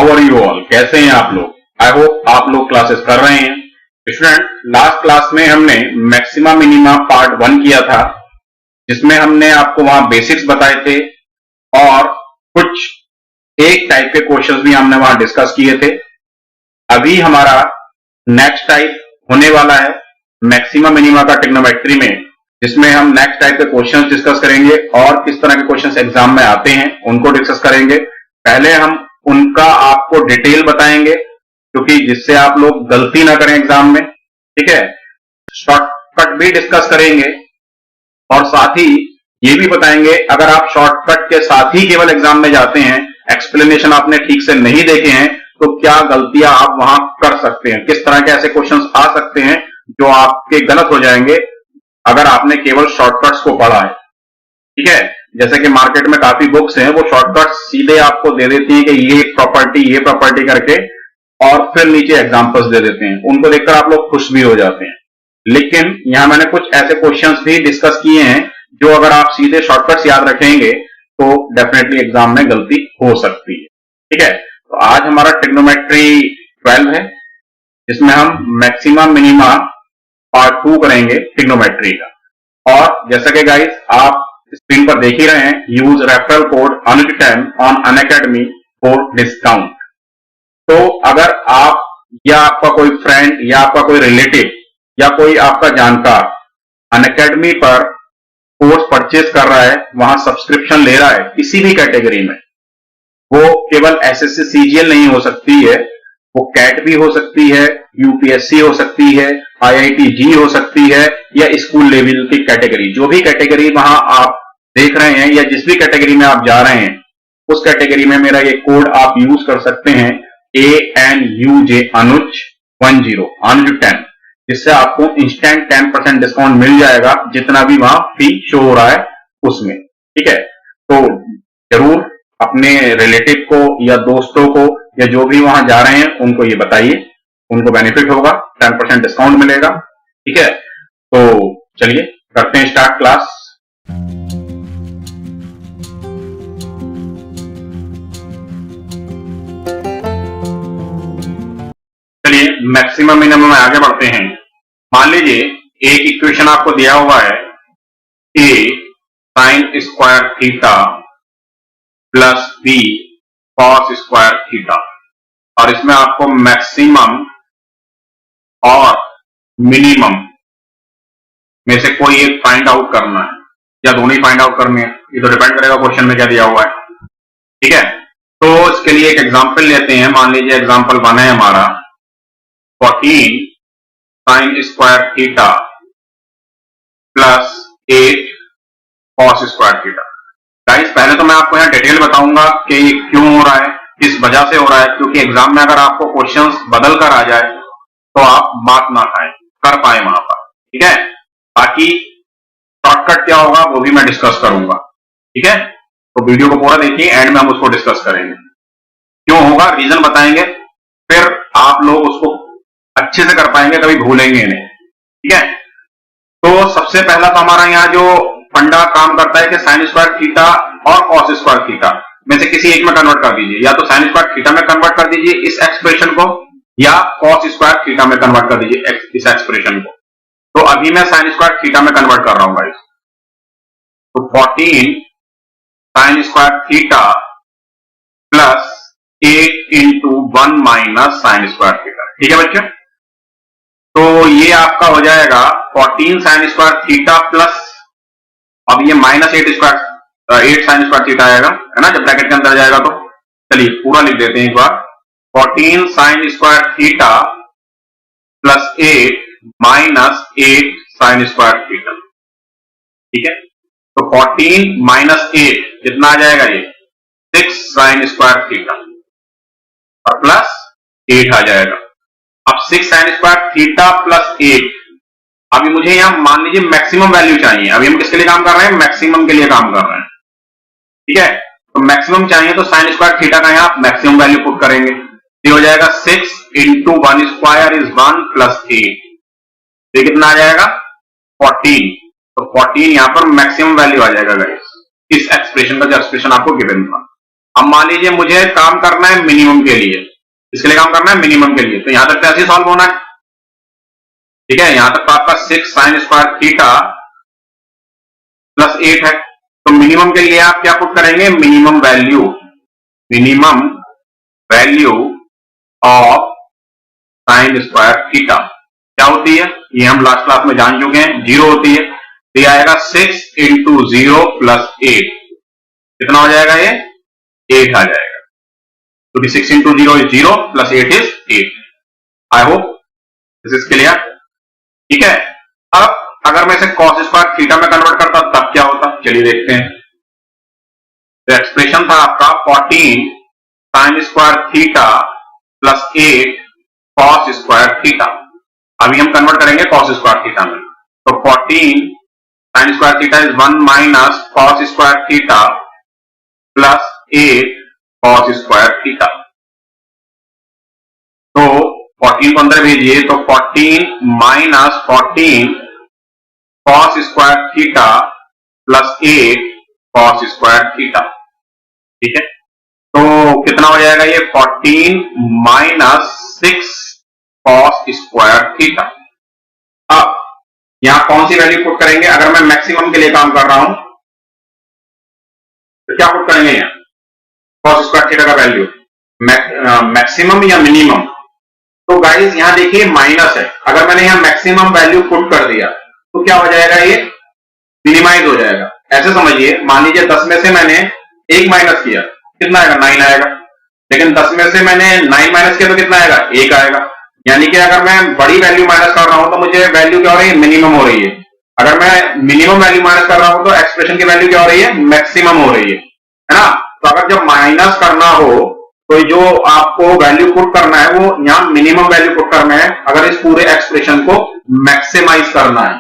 How are you all, कैसे हैं आप लोग? आई होप आप लोग क्लासेस कर रहे हैं। स्टूडेंट, लास्ट क्लास में हमने मैक्सिमा मिनिमा पार्ट 1 किया था, जिसमें हमने आपको वहां बेसिक्स बताए थे और कुछ एक टाइप के क्वेश्चंस भी हमने वहां डिस्कस किए थे। अभी हमारा नेक्स्ट टाइप होने वाला है मैक्सिमा मिनिमा का ट्रिग्नोमेट्री में, जिसमें हम नेक्स्ट टाइप के क्वेश्चंस डिस्कस करेंगे और किस तरह के क्वेश्चंस एग्जाम में आते हैं उनको डिस्कस करेंगे। पहले हम उनका आपको डिटेल बताएंगे, क्योंकि जिससे आप लोग गलती ना करें एग्जाम में, ठीक है। शॉर्टकट भी डिस्कस करेंगे और साथ ही ये भी बताएंगे अगर आप शॉर्टकट के साथ ही केवल एग्जाम में जाते हैं, एक्सप्लेनेशन आपने ठीक से नहीं देखे हैं, तो क्या गलतियां आप वहां कर सकते हैं, किस तरह के ऐसे क्वेश्चंस आ सकते हैं जो आपके गलत हो जाएंगे अगर आपने केवल शॉर्टकट्स को पढ़ा है, ठीक है। जैसे कि मार्केट में काफी बुक्स हैं, वो शॉर्टकट्स सीधे आपको दे देती हैं कि ये प्रॉपर्टी करके, और फिर नीचे एग्जांपल्स दे देते हैं। उनको देखकर आप लोग खुश भी हो जाते हैं। लेकिन यहां मैंने कुछ ऐसे क्वेश्चंस भी डिस्कस किए हैं जो अगर आप सीधे शॉर्टकट्स याद रखेंगे तो डेफिनेटली एग्जाम में गलती हो सकती है, ठीक है। तो आज हमारा ट्रिग्नोमेट्री 12 है, जिसमें हम मैक्सिमा मिनिमा पार्ट 2 करेंगे ट्रिग्नोमेट्री का। और जैसा कि गाइस आप स्क्रीन पर देख ही रहे हैं, यूज रेफरल कोड अनुज10 ऑन अनअकैडमी फॉर डिस्काउंट। तो अगर आप या आपका कोई फ्रेंड या आपका कोई रिलेटिव या कोई आपका जानकार अनअकैडमी पर कोर्स परचेज कर रहा है, वहां सब्सक्रिप्शन ले रहा है किसी भी कैटेगरी में, वो केवल एसएससी सीजीएल नहीं हो सकती है, वो कैट भी हो सकती है, यूपीएससी हो सकती है, आईआईटी हो सकती है, या स्कूल लेवल की कैटेगरी। जो भी कैटेगरी वहां आप देख रहे हैं या जिस भी कैटेगरी में आप जा रहे हैं, उस कैटेगरी में मेरा ये कोड आप यूज कर सकते हैं, ANUJ अनुज10, जिससे आपको इंस्टेंट 10% डिस्काउंट मिल जाएगा जितना भी वहां फी शो हो रहा है उसमें, ठीक है। तो जरूर अपने रिलेटिव को या दोस्तों को या जो भी वहां जा रहे हैं उनको ये बताइए, उनको बेनिफिट होगा, 10% डिस्काउंट मिलेगा, ठीक है। तो चलिए करते हैं स्टार्ट क्लास। चलिए मैक्सिमम मिनिमम में आगे बढ़ते हैं। मान लीजिए एक इक्वेशन आपको दिया हुआ है, a sin square theta plus b cos square theta, और इसमें आपको मैक्सिमम और मिनिमम में से कोई एक फाइंड आउट करना है या दोनों ही फाइंड आउट करने हैं, ये तो डिपेंड करेगा क्वेश्चन में क्या दिया हुआ है, ठीक है। तो इसके लिए एक एग्जांपल लेते हैं। मान लीजिए एग्जांपल 1 है हमारा 14 sin square theta plus 8 cos square theta. Guys, पहले तो मैं आपको यहाँ डिटेल बताऊंगा कि ये क्यों हो रहा है, किस वजह से हो रहा है, क्योंकि एग्जाम में अगर आपको क्वेश्चंस बदल कर आ जाए तो आप बात ना खाएं, कर पाए वहां पर, ठीक है। बाकी शॉर्टकट क्या होगा वो भी मैं डिस्कस करूंगा, ठीक है। तो वीडियो को पूरा देखिए, एंड में हम उसको डिस्कस करेंगे, क्यों होगा रीजन बताएंगे, फिर आप लोग उसको अच्छे से कर पाएंगे, कभी भूलेंगे नहीं, ठीक है। तो सबसे पहला तो हमारा यहाँ जो फंडा काम करता है कि साइन स्क्वायर थीटा और कॉस स्क्वायर थीटा में से किसी एक में कन्वर्ट कर दीजिए, या तो साइन स्क्वायर थीटा में कन्वर्ट कर दीजिए इस एक्सप्रेशन को, या कॉस स्क्वायर थीटा में कन्वर्ट कर दीजिए इस एक्सप्रेशन को। तो अभी मैं साइन स्क्वायर थीटा में कन्वर्ट कर रहा हूं गाइस। तो 14 sine square theta plus 8 into 1 minus sine square theta, ठीक है बच्चे। तो ये आपका हो जाएगा 14 साइन स्क्वायर थीटा प्लस, अब ये माइनस 8 साइन स्क्वायर थीटा आएगा, है ना, जब ब्रैकेट के अंदर जाएगा तो। चलिए पूरा लिख देते हैं एक बार, 14 sine square theta plus 8 minus 8 sine square theta, ठीक है। तो 14 माइनस 8 कितना आ जाएगा, ये 6 साइन स्क्वायर थीटा और प्लस 8 आ जाएगा। अब 6 साइन स्क्वायर थीटा प्लस 8, अभी मुझे यहां मान लीजिए मैक्सिमम वैल्यू चाहिए। अभी हम किसके लिए काम कर रहे हैं, मैक्सिमम के लिए काम कर रहे हैं, ठीक है। तो मैक्सिमम चाहिए तो साइन स्क्वायर थीटा का यहां आप मैक्सिमम वैल्यू पुट करेंगे, ये हो जाएगा 6 इंटू 1 स्क्वायर इज 1 प्लस 8, ये कितना आ जाएगा 14। तो 14 यहां पर मैक्सिमम वैल्यू आ जाएगा गाइस, इस एक्सप्रेशन का जो एक्सप्रेशन आपको गिवन था, अब मान लीजिए मुझे काम करना है मिनिमम के लिए, इसके लिए काम करना है मिनिमम के लिए, तो यहां तक ऐसे सॉल्व होना है। ठीक है, यहां तक तो आपका 6 साइन स्क्वायर थीटा प्लस 8 है। तो मिनिमम के लिए आप क्या पुट करेंगे, minimum value of sine square theta क्या होती है, ये हम लास्ट क्लास में जान चुके हैं, 0 होती है। तो ये आएगा 6 इंटू 0 प्लस 8, कितना हो जाएगा, ये 8 आ जाएगा, क्योंकि 6 into 0 is 0 plus 8 is 8। I hope this is clear. ठीक है, अब अगर मैं इसे कॉस स्क्वायर थीटा में कन्वर्ट करता तब क्या होता, चलिए देखते हैं। तो एक्सप्रेशन था आपका 14 sine square theta plus 8 cos square theta. अभी हम कन्वर्ट करेंगे कॉस स्क्वायर थीटा में। तो 14 sine square theta is 1 minus cos square theta plus 8 cos square theta. तो 14 को अंदर भेजिए, तो 14 minus 14 cos square theta plus 8 cos square theta. ठीक है, तो कितना हो जाएगा, ये 14 माइनस 6 कॉस स्क्वायर थीटा। अब यहां कौन सी वैल्यू पुट करेंगे, अगर मैं मैक्सिमम के लिए काम कर रहा हूं तो क्या पुट करेंगे, यहां कॉस स्क्वायर थीटा का वैल्यू मैक्सिमम या मिनिमम। तो गाइस यहां देखिए माइनस है, अगर मैंने यहां मैक्सिमम वैल्यू पुट कर दिया तो क्या हो जाएगा, ये मिनिमाइज हो जाएगा। ऐसे समझिए, मान लीजिए 10 में से मैंने 1 माइनस किया, कितना आएगा, 9 आएगा। लेकिन 10 में से मैंने 9 माइनस किया तो कितना आएगा, 1 आएगा। यानी कि अगर मैं बड़ी वैल्यू माइनस कर रहा हूं तो मुझे वैल्यू क्या हो रही है, मिनिमम हो रही है। अगर मैं मिनिमम वैल्यू माइनस कर रहा हूं तो एक्सप्रेशन की वैल्यू क्या हो रही है, मैक्सिमम हो रही है ना। तो अगर जब माइनस करना हो तो जो आपको वैल्यू पुट करना है वो यहां मिनिमम वैल्यू पुट करना है, अगर इस पूरे एक्सप्रेशन को मैक्सिमाइज करना है,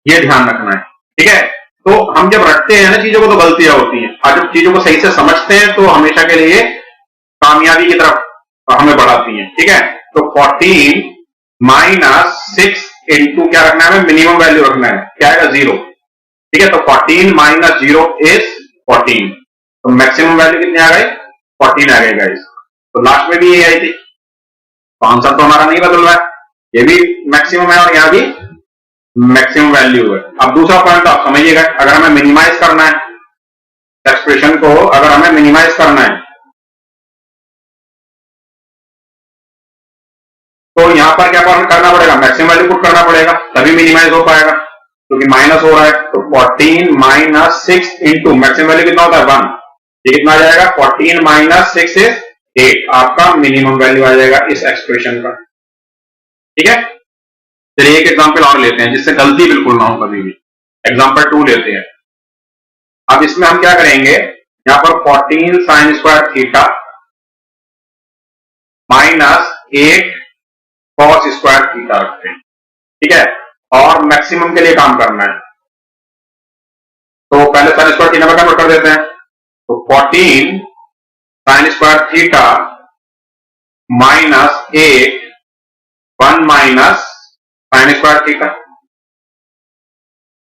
ये ध्यान रखना है। ठीक है, तो हम जब रखते हैं ना चीजों को तो गलतियां होती हैं, और जब चीजों को सही से समझते हैं तो हमेशा के लिए कामयाबी की तरफ हमें बढ़ाती हैं। ठीक है, तो 14 माइनस 6 इंटू क्या रखना है, मिनिमम वैल्यू रखना है, क्या आएगा, 0। ठीक है, तो 14 माइनस 0 इज 14, तो मैक्सिमम वैल्यू कितनी आ गई, 14 आ गई गाइस। तो लास्ट में भी ये आई थी, तो आंसर तो हमारा नहीं बदल रहा है, ये भी मैक्सिमम है और यहां भी मैक्सिमम वैल्यू है। अब दूसरा पॉइंट आप समझिएगा, अगर हमें मिनिमाइज करना है एक्सप्रेशन को, अगर हमें मिनिमाइज करना है तो यहां पर क्या करना पड़ेगा, मैक्सिमम वैल्यू पुट करना पड़ेगा, तभी मिनिमाइज हो पाएगा, क्योंकि माइनस हो रहा है। तो 14 माइनस 6 इंटू मैक्सिमम वैल्यू कितना होता है, 1, ये कितना आ जाएगा, 14 माइनस 6 इज 8, आपका मिनिमम वैल्यू आ जाएगा इस एक्सप्रेशन का। ठीक है, चलिए एक एग्जांपल और लेते हैं जिससे गलती बिल्कुल ना हो कभी भी। एग्जांपल 2 लेते हैं। अब इसमें हम क्या करेंगे, यहां पर 14 sine square theta minus 8 cos square theta रखते हैं। ठीक है, और मैक्सिमम के लिए काम करना है, तो पहले साइन स्क्वायर थीटा में कन्वर्ट कर देते हैं। तो 14 sine square theta minus 8 1 minus sine square theta,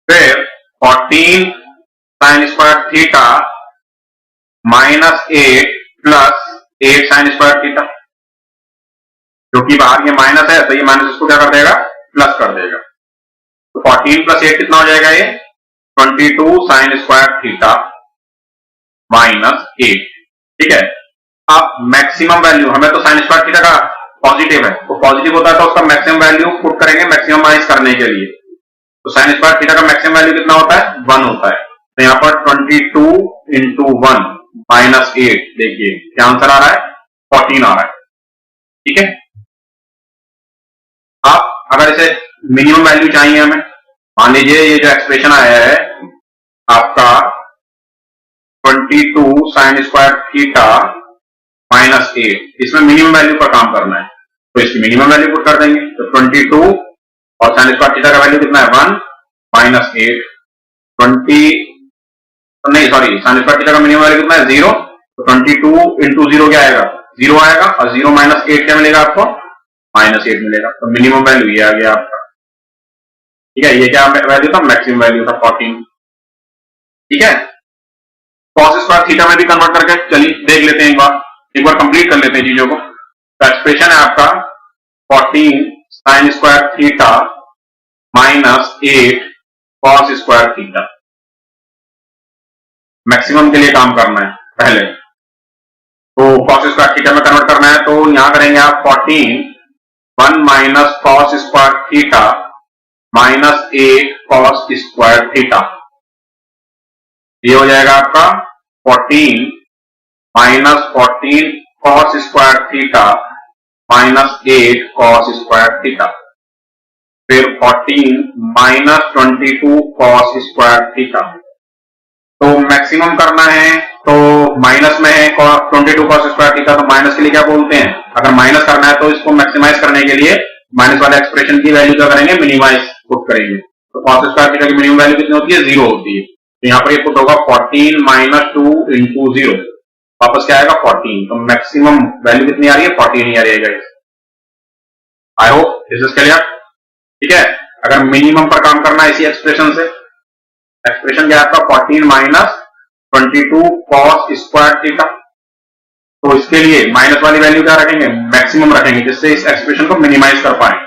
फिर 14 sine square theta minus 8 plus 8 sine square theta, क्योंकि बाहर ये माइनस है तो ये माइनस इसको क्या कर देगा, प्लस कर देगा। तो 14 प्लस 8 कितना हो जाएगा, ये 22 साइन स्क्वायर थीटा माइनस 8। ठीक है, अब मैक्सिमम वैल्यू, हमें तो साइन स्क्वायर थीटा का पॉजिटिव है, तो पॉजिटिव होता है तो उसका मैक्सिमम वैल्यू पुट करेंगे मैक्सिममाइज करने के लिए। तो साइन स्क्वायर थीटा का मैक्सिमम वैल्यू कितना होता है, 1 होता है। तो यहां पर 22 इंटू 1 माइनस 8, देखिए क्या आंसर आ रहा है, 14 आ रहा है। ठीक है, अब अगर इसे मिनिमम वैल्यू चाहिए हमें, मान लीजिए ये जो एक्सप्रेशन आया है आपका 22 साइन स्क्वायर थीटा माइनस 8, इसमें मिनिमम वैल्यू पर काम करना है, तो इसकी मिनिमम वैल्यू पुट कर देंगे। तो 22 और साइन स्क्वायर थीटा का वैल्यू कितना है, 1 माइनस 8, 20 नहीं सॉरी साइन स्क्वायर थीटा का मिनिमम वैल्यू कितना है, 0। तो 22 इंटू 0 क्या आएगा, 0 आएगा, और 0 माइनस 8 क्या मिलेगा आपको, माइनस 8 मिलेगा। तो मिनिमम वैल्यू ये आ गया आपका। ठीक है, ये क्या वैल्यू था, मैक्सिमम वैल्यू था 14। ठीक है, cos स्क्वायर थीटा में भी कन्वर्ट करके चलिए देख लेते हैं, एक बार कंप्लीट कर लेते हैं चीजों को। तो एक्सप्रेशन है आपका 14 sine square theta minus 8 cos square theta. Maximum के लिए काम करना है पहले, तो cos स्क्वायर थीटा में कन्वर्ट करना है, तो यहां करेंगे आप 14 1 minus cos square theta minus 8 cos square theta. ये हो जाएगा आपका 14 minus 14 cos square theta minus 8 cos square theta. फिर 14 माइनस 22 cos स्क्वायर थीटा। तो मैक्सिमम करना है तो माइनस में है 22 cos स्क्वायर थीटा, तो माइनस के लिए क्या बोलते हैं, अगर माइनस करना है तो इसको मैक्सिमाइज करने के लिए माइनस वाले एक्सप्रेशन की वैल्यू क्या करेंगे, मिनिमाइज पुट करेंगे। तो cos स्क्वायर थीटा की मिनिमम वैल्यू कितनी होती है, 0 होती है। तो यहाँ पर ये पुट होगा 14 माइनस 2 इंटू 0, वापस क्या आएगा 14। तो मैक्सिमम वैल्यू कितनी आ रही है, 14 ही आ रही है guys. I hope this is clear. ठीक है, अगर मिनिमम पर काम करना है इसी एक्सप्रेशन से, एक्सप्रेशन क्या है आपका 14 माइनस 22 cos स्क्वायर थीटा। तो इसके लिए माइनस वाली वैल्यू क्या रखेंगे, मैक्सिमम रखेंगे, जिससे इस एक्सप्रेशन को मिनिमाइज कर पाए।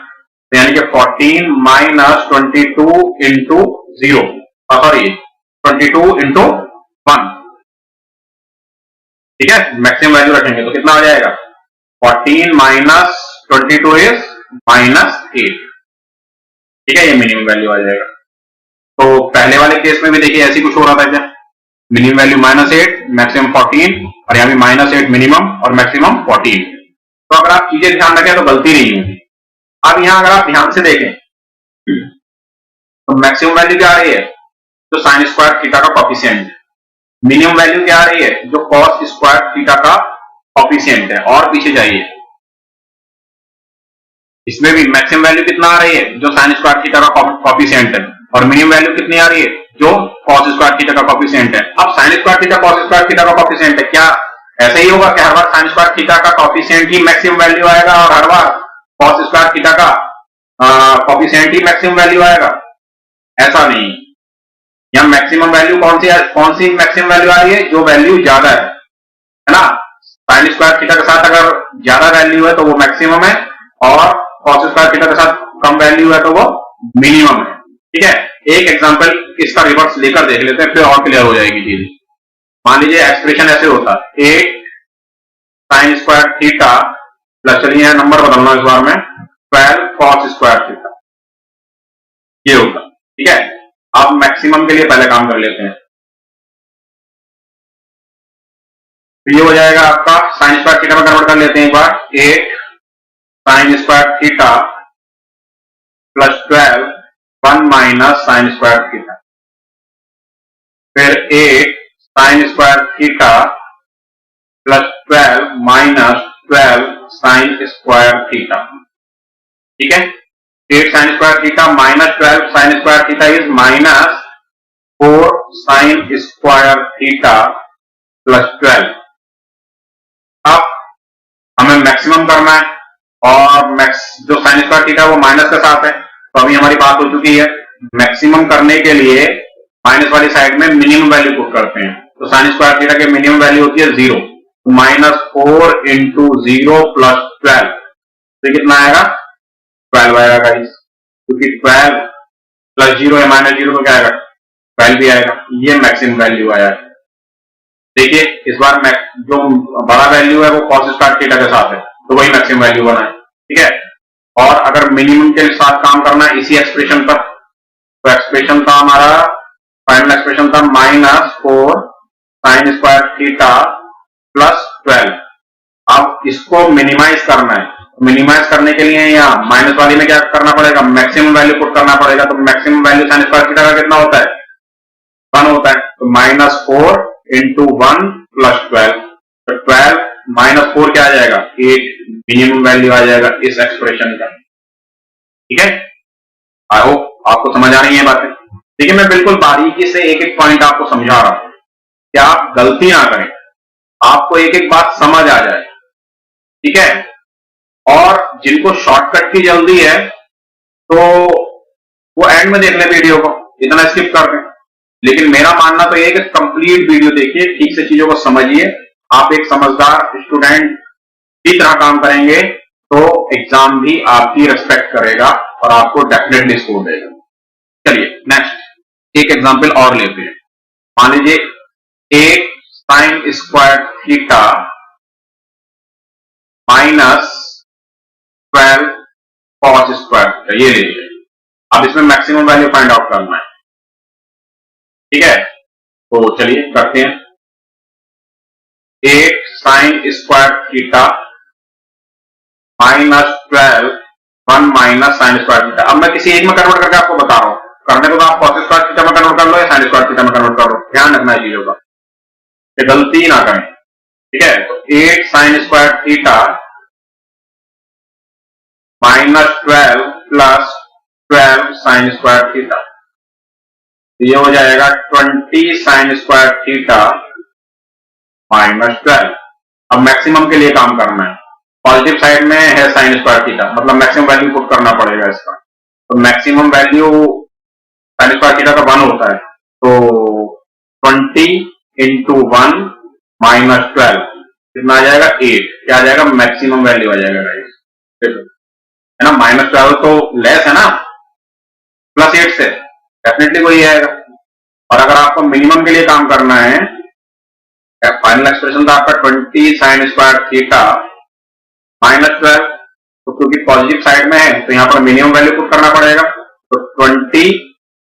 तो यानी कि 14 माइनस 22 इंटू 0, सॉरी 22 इंटू 1, ठीक है, मैक्सिमम वैल्यू रखेंगे तो कितना हो जाएगा 14 माइनस 22 इज माइनस 8। ठीक है, ये मिनिमम वैल्यू आ जाएगा। तो पहले वाले केस में भी देखिए ऐसी कुछ हो रहा था क्या, मिनिमम वैल्यू -8 मैक्सिमम 14, और यहाँ भी -8 मिनिमम और मैक्सिमम 14। तो अगर आप चीजें ध्यान रखें तो गलती नहीं होगी। अब यहाँ अगर आप ध्यान से देखें तो मैक्सिमम वैल्यू क्या आ रही है, जो साइन स्क्वायर थीटा का कॉफिशिएंट है। मिनिमम वैल्यू क्या आ रही है, जो कॉस स्क्वायर थीटा का कॉफिशिएंट है। और पीछे जाइए, इसमें भी मैक्सिमम वैल्यू कितना आ रही है, जो साइन स्क्वायर थीटा का कॉफिशिएंट है, और मिनिमम वैल्यू कितनी आ रही है, जो कॉस स्क्वायर थीटा का कॉफिशिएंट है। अब sine square theta cos square theta का कॉफिशिएंट है, क्या ऐसा ही होगा कि हर बार साइन स्क्वायर थीटा का कॉफिशिएंट ही मैक्सिमम वैल्यू आएगा और हर बार कॉस स्क्वायर थीटा का कॉफिशिएंट ही मैक्सिमम वैल्यू आएगा? ऐसा नहीं। यहां मैक्सिमम वैल्यू कौन सी मैक्सिमम वैल्यू आ रही है, जो वैल्यू ज्यादा है ना। साइन स्क्वायर थीटा के साथ अगर ज्यादा वैल्यू है तो वो मैक्सिमम है, और कॉस स्क्वायर थीटा के साथ कम वैल्यू है तो वो मिनिमम है। ठीक है, एक एग्जांपल इसका रिवर्स लेकर देख लेते हैं, फिर और क्लियर हो जाएगी चीज। मान लीजिए एक्सप्रेशन ऐसे होता है 8 साइन स्क्वायर थीटा प्लस, चलिए नंबर बदलना इस बार में, 12 कॉस स्क्वायर थीटा, ये होगा। ठीक है, अब मैक्सिमम के लिए पहले काम कर लेते हैं। तो ये हो जाएगा आपका साइन स्क्वायर थीटा में कन्वर्ट कर लेते हैं एक बार, 8 sine square theta plus 12 1 minus sine square theta, फिर 8 sine square theta plus 12 minus 12 sine square theta. ठीक है, 8 sine square theta minus 12 sine square theta is minus 4 sine square theta plus 12। अब हमें मैक्सिमम करना है, और जो साइन स्क्वायर थीटा वो माइनस के साथ है, तो अभी हमारी बात हो चुकी है। मैक्सिमम करने के लिए माइनस वाली साइड में मिनिमम वैल्यू पुट करते हैं। तो साइन स्क्वायर थीटा की मिनिमम वैल्यू होती है 0, -4 इंटू 0 प्लस 12, तो कितना आएगा 12 आएगा गाइस, क्योंकि 12 प्लस 0 है -0 तो क्या आएगा 12 भी आएगा। ये मैक्सिमम वैल्यू आया है। देखिए इस बार जो बड़ा वैल्यू है वो कॉस स्क्वायर थीटा के साथ है, तो वही मैक्सिमम वैल्यू बना है। ठीक है, और अगर मिनिमम के साथ काम करना है इसी एक्सप्रेशन पर, तो एक्सप्रेशन था हमारा, फाइनल एक्सप्रेशन था -4 साइन स्क्वायर थीटा प्लस 12। अब इसको मिनिमाइज करना है, मिनिमाइज करने के लिए यहाँ माइनस वाली में क्या करना पड़ेगा, मैक्सिमम वैल्यू पुट करना पड़ेगा। तो maximum value sine square theta का कितना होता है, 1 होता है। तो -4 इंटू 1 प्लस 12, तो 12 -4 क्या आ जाएगा 8, मिनिमम वैल्यू आ जाएगा इस एक्सप्रेशन का। ठीक है, आई होप आपको समझ आ रही है बातें। देखिए मैं बिल्कुल बारीकी से एक एक पॉइंट आपको समझा रहा हूं कि आप गलती ना करें, आपको एक एक बात समझ आ जाए। ठीक है, और जिनको शॉर्टकट की जल्दी है तो वो एंड में देख ले वीडियो को, इतना स्किप कर दें। लेकिन मेरा मानना तो ये है कि कंप्लीट वीडियो देखिए, ठीक से चीजों को समझिए। आप एक समझदार स्टूडेंट की तरह काम करेंगे तो एग्जाम भी आपकी रिस्पेक्ट करेगा और आपको डेफिनेटली स्कोर देगा। चलिए नेक्स्ट एक एग्जांपल और लेते हैं। मान लीजिए एक sine square theta minus 12 cos square theta, ये लीजिए। अब इसमें मैक्सिमम वैल्यू फाइंड आउट करना है, ठीक है? तो चलिए करते हैं। एक sine square theta minus 12 1 minus sine square theta. अब मैं किसी एक में कन्वर्ट करके आपको बता रहा हूं, करने को तो आप कॉस स्क्वायर थीटा में कन्वर्ट कर लो या साइन स्क्वायर थीटा में कन्वर्ट कर लो, ध्यान रखना है चीजों का, ये गलती ना करें, ठीक है? तो 8 sine square theta minus 12 plus 12 sine square theta, ये हो जाएगा 20 साइन स्क्वायर थीटा माइनस 12। अब मैक्सिमम के लिए काम करना है, पॉजिटिव साइड में है साइन स्क्वायर थीटा, मतलब मैक्सिमम वैल्यू पुट करना पड़ेगा इसका। तो maximum value sine square theta का 1 होता है, तो 20 इंटू 1 माइनस 12 कितना आ जाएगा 8, क्या आ जाएगा मैक्सिमम वैल्यू आ जाएगा गाइस, है ना? माइनस 12 तो लेस है ना, प्लस 8 से डेफिनेटली वही आएगा। और अगर आपको मिनिमम के लिए काम करना है, फाइनल एक्सप्रेशन था आपका 20 साइन स्क्वायर थीटा माइनस 12, तो क्योंकि पॉजिटिव साइड में है तो यहां पर मिनिमम वैल्यू पुट करना पड़ेगा। तो 20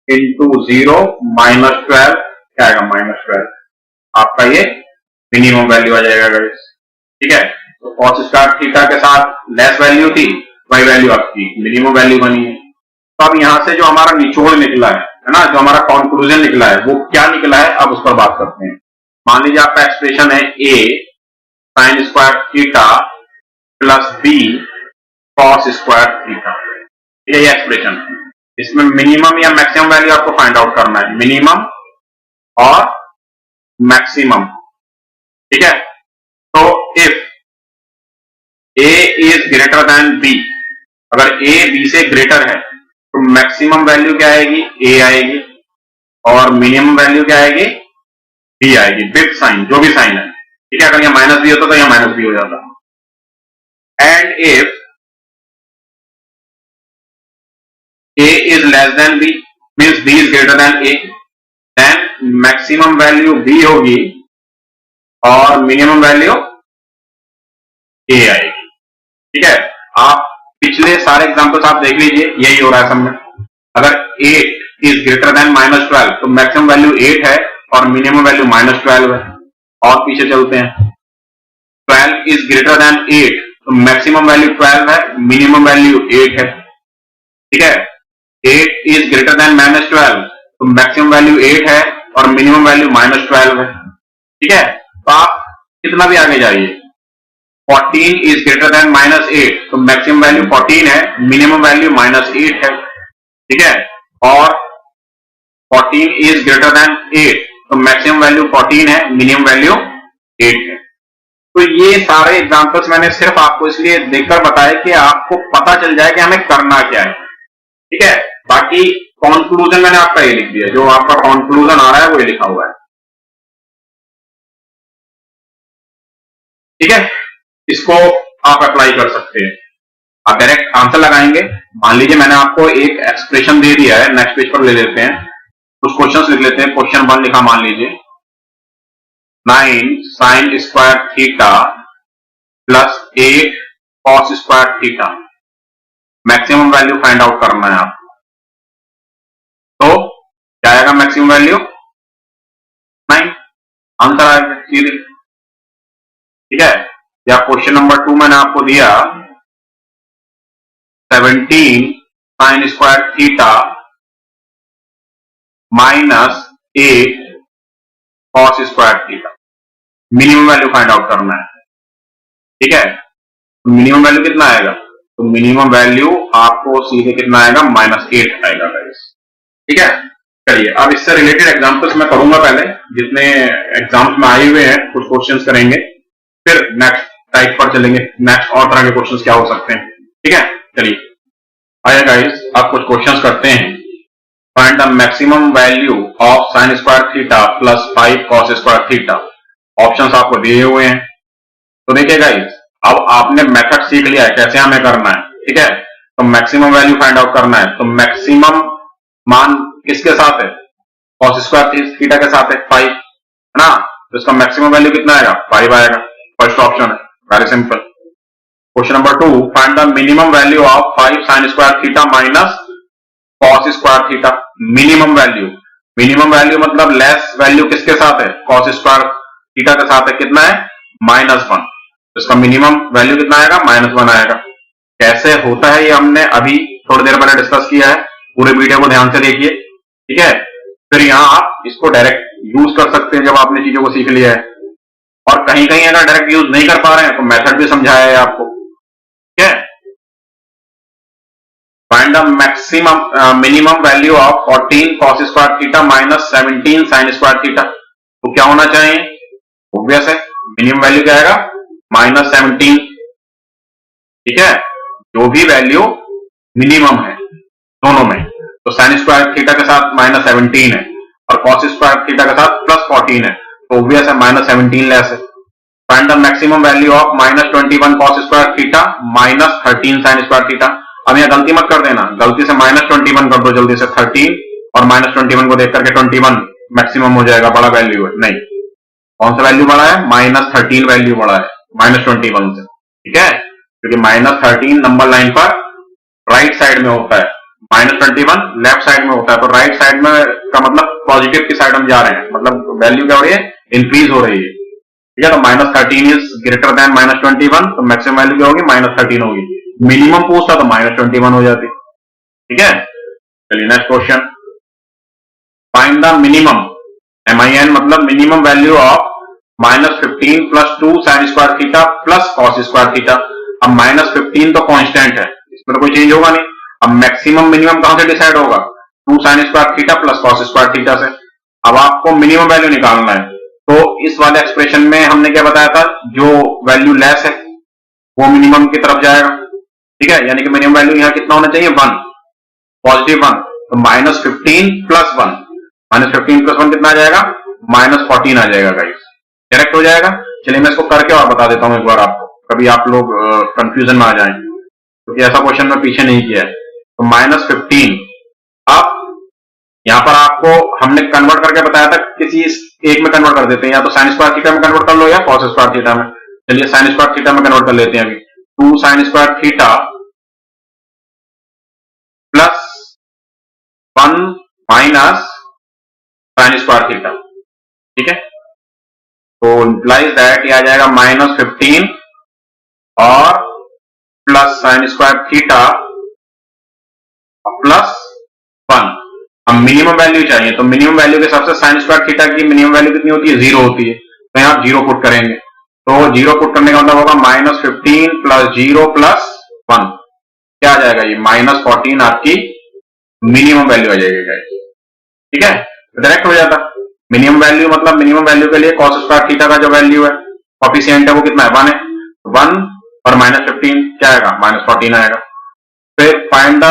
इंटू 0 माइनस 12 क्या आएगा माइनस 12, आपका ये मिनिमम वैल्यू आ जाएगा गाइस, ठीक है? तो कॉस स्क्वायर थीटा के साथ लेस वैल्यू थी, वही वैल्यू आपकी मिनिमम वैल्यू बनी है। तो अब यहां से जो हमारा निचोड़ निकला है ना, जो हमारा कंक्लूजन निकला है वो क्या निकला है, अब उस पर बात करते हैं। मान लीजिए आपका एक्सप्रेशन है a sine square theta plus b cos square theta, ये एक्सप्रेशन है। इसमें मिनिमम या मैक्सिमम वैल्यू आपको फाइंड आउट करना है, मिनिमम और मैक्सिमम, ठीक है? तो if a is greater than b, अगर a b से ग्रेटर है तो मैक्सिमम वैल्यू क्या आएगी, a आएगी, और मिनिमम वैल्यू क्या आएगी, b आएगी, विद साइन, जो भी साइन है, ठीक है? अगर यह माइनस b होता तो यह माइनस b हो जाता। And if a is less than b means b is greater than a, then maximum value b होगी और मिनिमम वैल्यू a आएगी, ठीक है? आप पिछले सारे एग्जांपल्स आप देख लीजिए, यही हो रहा है सब में। अगर 8 इज ग्रेटर देन माइनस 12 तो मैक्सिमम वैल्यू 8 है और मिनिमम वैल्यू माइनस 12 है। और पीछे चलते हैं, 12 इज ग्रेटर देन 8 तो मैक्सिमम वैल्यू 12 है, मिनिमम वैल्यू 8 है, ठीक है? 8 इज ग्रेटर देन माइनस 12 तो मैक्सिमम वैल्यू 8 है और मिनिमम वैल्यू माइनस 12 है, ठीक है? तो आप कितना भी आगे जाइए, 14 इज ग्रेटर देन माइनस 8 तो मैक्सिमम वैल्यू 14 है, मिनिमम वैल्यू माइनस 8 है, ठीक है? और 14 इज ग्रेटर देन 8 तो मैक्सिमम वैल्यू 14 है, मिनिमम वैल्यू 8 है। तो ये सारे एग्जांपल्स मैंने सिर्फ आपको इसलिए देखकर बताया कि आपको पता चल जाए कि हमें करना क्या है, ठीक है? बाकी कंक्लूजन मैंने आपका ये लिख दिया, जो आपका कंक्लूजन आ रहा है वो ये लिखा हुआ है, ठीक है? इसको आप अप्लाई कर सकते हैं, आप डायरेक्ट आंसर लगाएंगे। मान लीजिए मैंने आपको एक एक्सप्रेशन दे दिया है, नेक्स्ट पेज पर ले लेते हैं, कुछ क्वेश्चंस लिख लेते हैं। क्वेश्चन 1 लिखा, मान लीजिए 9 sine square theta plus 8 cos square theta, maximum value find out करना है आपको। तो क्या आएगा मैक्सिमम वैल्यू 9, आंसर आएगा सीधे, ठीक है? या क्वेश्चन नंबर 2 मैंने आपको दिया 17 sine square theta minus 8 cos square theta, minimum value find out करना है, ठीक है? तो मिनिमम वैल्यू कितना आएगा, तो मिनिमम वैल्यू आपको सीधे कितना आएगा -8 आएगा गाइस, ठीक है? चलिए अब इससे रिलेटेड एग्जांपल्स मैं करूंगा, पहले जितने एग्जाम्स में आए हुए हैं कुछ क्वेश्चंस करेंगे, फिर नेक्स्ट टाइप पर चलेंगे, नेक्स्ट और तरह के क्वेश्चंस क्या हो सकते हैं, ठीक है? चलिए आइए गाइस अब कुछ क्वेश्चंस करते हैं। Find the maximum value of sine square theta plus 5 cos square theta. Options आपको दिए हुए हैं। तो देखिए गाइस, अब आपने मेथड सीख लिया है कैसे हमें करना है, ठीक है। तो मैक्सिमम वैल्यू फाइंड आउट करना है, तो मैक्सिमम मान किसके साथ है, कॉस स्क्वायर थीटा के साथ है 5, है ना। तो इसका मैक्सिमम वैल्यू कितना आएगा, 5 आएगा। फर्स्ट ऑप्शन है, very simple. Question number 2, find the minimum value of 5 sine square theta minus cos square theta. Minimum value, minimum value मतलब लेस वैल्यू किसके साथ है, कॉस स्क्वायर थीटा के साथ है, कितना है, -1। तो इसका मिनिमम वैल्यू कितना आएगा, -1 आएगा। कैसे होता है ये हमने अभी थोड़ी देर पहले डिस्कस किया है, पूरे वीडियो को ध्यान से देखिए, ठीक है। फिर यहां आप इसको डायरेक्ट यूज कर सकते हैं जब आपने चीजों को सीख लिया है। और कहीं कहीं अगर डायरेक्ट यूज नहीं कर पा रहे हैं तो मेथड भी समझाया है आपको, ठीक है। Find the maximum minimum value of 14 cos square theta minus 17 sine square theta. तो क्या होना चाहिए, ऑब्वियस है, मिनिमम वैल्यू क्या आएगा, -17, ठीक है। जो भी वैल्यू मिनिमम है दोनों में, तो साइन स्क्वायर थीटा के साथ -17 है और कॉस स्क्वायर थीटा के साथ +14 है, तो ऑब्वियस है -17 लेस है। Find the maximum value of -21 cos square theta minus 13 sine square theta. अब यहां गलती मत कर देना, गलती से -21 कर दो जल्दी से, 13 और -21 को देख करके 21 मैक्सिमम हो जाएगा, बड़ा वैल्यू है। नहीं, कौन सा वैल्यू बड़ा है, -13 वैल्यू बड़ा है -21 से, ठीक है। क्योंकि -13 नंबर लाइन पर राइट साइड में होता है, -21 लेफ्ट साइड में होता है, तो राइट साइड में का मतलब पॉजिटिव की साइड हम जा रहे हैं, मतलब वैल्यू क्या हो रही है, इंक्रीज हो रही है, ठीक है। तो -13 इज ग्रेटर देन -21, तो मैक्सिमम वैल्यू क्या होगी, -13 होगी। मिनिमम पूछता तो -21 हो जाती, ठीक है। चलिए next question, find the minimum, MIN मतलब minimum value of -15 + 2 sine square theta plus cos square theta. अब -15 तो कांस्टेंट है, इसमें तो कोई चेंज होगा नहीं। अब मैक्सिमम मिनिमम कहां से डिसाइड होगा, 2 sine square theta plus cos square theta से। अब आपको मिनिमम वैल्यू निकालना है, तो इस वाले एक्सप्रेशन में हमने क्या बताया था, जो वैल्यू लेस है वो मिनिमम की तरफ जाएगा, ठीक है। यानी कि मिनिमम वैल्यू यहां कितना होना चाहिए, 1, पॉजिटिव 1। तो -15 + 1, -15 + 1 कितना आ जाएगा, -14 आ जाएगा गाइस, डायरेक्ट हो जाएगा। चलिए मैं इसको करके और बता देता हूं एक बार आपको, कभी आप लोग कंफ्यूजन में आ जाएं, क्योंकि ऐसा क्वेश्चन मैं पीछे नहीं किया है। तो -15, अब यहां पर आपको हमने कन्वर्ट करके बताया था, किसी एक में कन्वर्ट कर देते हैं, या तो साइन स्क्वायर थीटा में कन्वर्ट कर लो या कॉस स्क्वायर थीटा में। चलिए साइन स्क्वायर थीटा में कन्वर्ट कर लेते हैं अभी। 2 sine square theta plus 1 minus sine square theta, ठीक है। तो इंप्लाइज दैट ये आ जाएगा -15 और plus sine square theta plus 1। अब मिनिमम वैल्यू चाहिए, तो मिनिमम वैल्यू के हिसाब से साइन स्क्वायर थीटा की मिनिमम वैल्यू कितनी होती है, 0 होती है, तो यहां आप 0 पुट करेंगे। तो 0 पुट करने का मतलब होगा -15 + 0 + 1, क्या आ जाएगा ये, -14 आपकी मिनिमम वैल्यू आ जाएगी, ठीक है। तो डायरेक्ट हो जाता, मिनिमम वैल्यू मतलब मिनिमम वैल्यू के लिए कॉस स्क्वायर थीटा का जो वैल्यू है, कोफिशिएंट है, वो कितना है, 1 है। 1 और -15 क्या आएगा, -14 आएगा। फिर find the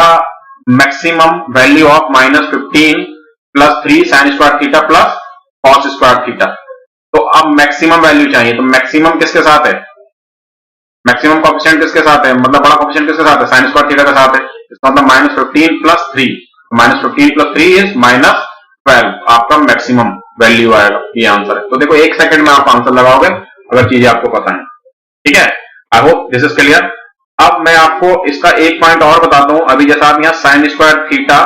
maximum value of -15 + 3 sine square theta plus cos square theta. तो अब मैक्सिमम वैल्यू चाहिए, तो मैक्सिमम किसके साथ है, मैक्सिमम कोफिशिएंट किसके साथ है, मतलब बड़ा कोफिशिएंट किसके साथ है, साइन स्क्वायर थीटा के साथ है। इसका मतलब -15 + 3, -15 + 3 इज -12, आपका मैक्सिमम वैल्यू आएगा, ये आंसर है। तो देखो 1 सेकंड में आप आंसर लगाओगे अगर चीजें आपको पता है, ठीक है। I hope this is clear. अब मैं आपको इसका एक पॉइंट और बताता हूं, अभी जैसा आप यहाँ sine square theta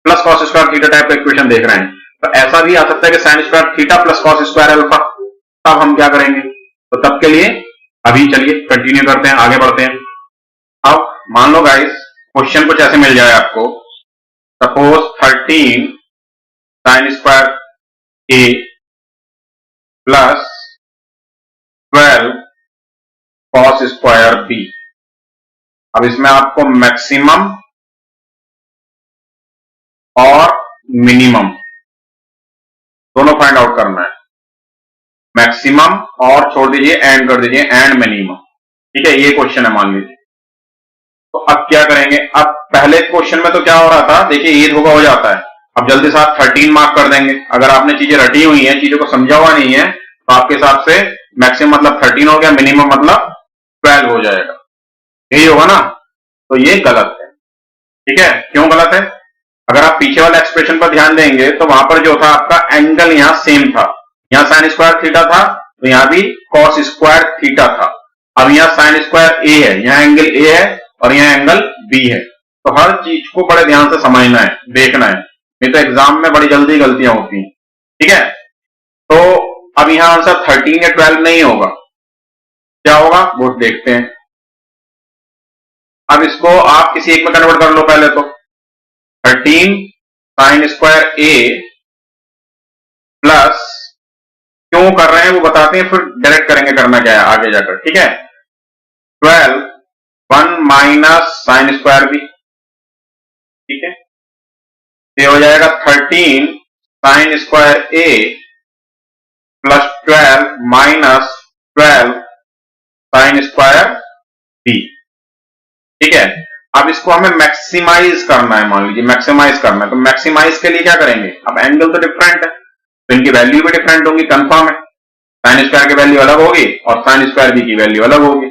plus cos square theta type का इक्वेशन देख रहे हैं, तो ऐसा भी आ सकता है कि sine square theta plus cos square alpha. तब हम क्या करेंगे, तो तब के लिए अभी चलिए कंटिन्यू करते हैं, आगे बढ़ते हैं। अब मान लो गाइस क्वेश्चन कुछ ऐसे मिल जाए आपको, suppose 13 sine square A plus 12 cos square B. अब इसमें आपको मैक्सिमम और मिनिमम दोनों फाइंड आउट करना है, मैक्सिमम और छोड़ दीजिए एंड कर दीजिए, एंड मिनिमम, ठीक है। ये क्वेश्चन है मान लीजिए। तो अब क्या करेंगे, अब पहले क्वेश्चन में तो क्या हो रहा था, देखिए ये धोखा हो जाता है, अब जल्दी से आप 13 मार्क कर देंगे। अगर आपने चीजें रटी हुई हैं, चीजों को समझा हुआ नहीं है, तो आपके हिसाब से मैक्सिमम मतलब 13 हो गया, मिनिमम मतलब 12 हो जाएगा, यही होगा ना। तो ये गलत है, ठीक है। क्यों गलत है? अगर आप पीछे वाले एक्सप्रेशन पर ध्यान देंगे तो वहां पर जो था आपका एंगल यहां सेम था, यहां साइन स्क्वायर थीटा था, तो यहां भी कॉस स्क्वायर थीटा था। अब यहां साइन स्क्वायर ए है, यहां एंगल ए है और यहां एंगल बी है। तो हर चीज को बड़े ध्यान से समझना है, देखना है, नहीं तो एग्जाम में बड़ी जल्दी गलतियां होती हैं, ठीक है। तो अब यहां आंसर 13 या 12 नहीं होगा, क्या होगा वो देखते हैं। अब इसको आप किसी एक में कन्वर्ट कर लो पहले तो। 13 साइन स्क्वायर ए प्लस, क्यों कर रहे हैं वो बताते हैं, फिर डायरेक्ट करेंगे करना क्या है आगे जाकर, ठीक है। 12 1 माइनस साइन स्क्वायर बी, ठीक है। ये हो जाएगा 13 sine square A plus 12 minus 12 sine square B, ठीक है। अब इसको हमें मैक्सिमाइज करना है, मान लीजिए मैक्सिमाइज करना है, तो मैक्सिमाइज के लिए क्या करेंगे, अब एंगल तो डिफरेंट है तो इनकी वैल्यू भी डिफरेंट होगी, कंफर्म है। साइन स्क्वायर की वैल्यू अलग होगी और साइन स्क्वायर बी की वैल्यू अलग होगी।